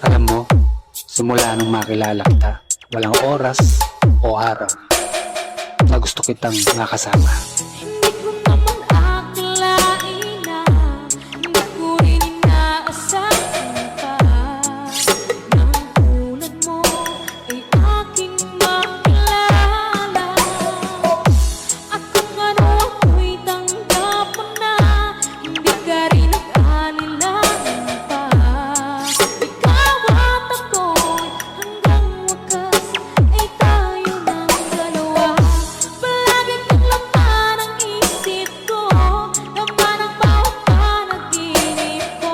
Alam mo, simula nung makilala kita, walang oras o araw na gusto kitang nakasama. Hindi ko naman akalain na hindi ko rin inaasahan pa nang tulad mo ay aking makilala. At kung ano ako'y tanggap mo na, hindi ka rin nag-alilangan pa. Ikaw at ako'y hanggang wakas ay tayo ng dalawa. Palagi kang laman ang isip ko, laman ang bawat panaginip ko.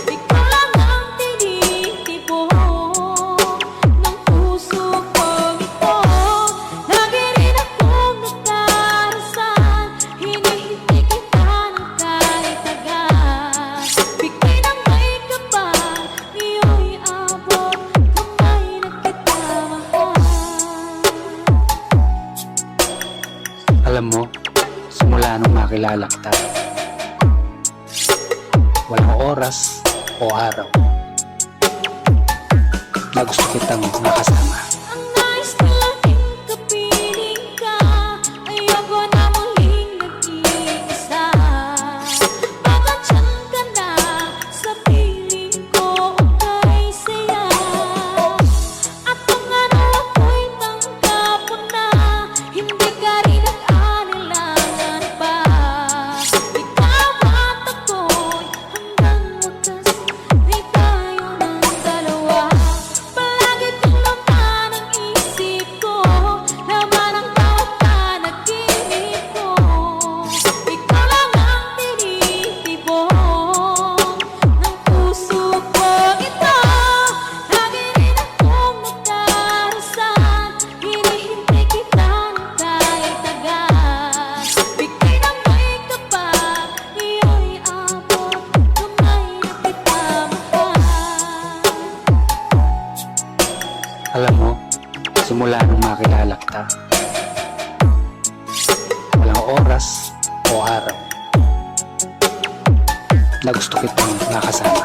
Ikaw lang ang tinitipon ng puso kong ito. Lagi rin akong nagdarasal, hinihintay kita ng kahit agad. Bigay ng may kapal, iyo'y abot kamay na kita mahal. Alam mo, simula nung makilala kita, walang oras o araw na gusto kitang nakasama. Ang nais ko laging kapiling ka, ayoko na muling nag-iisa. Pagkatyan ka na sa piling ko, okay saya. At kung ano ako'y tanggap mo na, hindi ka rin nag-alilangan pa. Ikaw at ako'y hanggang wakas ay tayo ng dalawa. Palagi kang laman ang isip ko, laman ang bawat panaginip ko. Ikaw lang ang tinitipon ng puso ko ito. Lagi rin akong nagdarasal, hinihintay kita ng kahit agad. Bigay ng may kapal, iyo'y abot kamay na kita mahal. Alam mo, simula nung makilala kita, walang oras o araw na gusto kitang nakasama.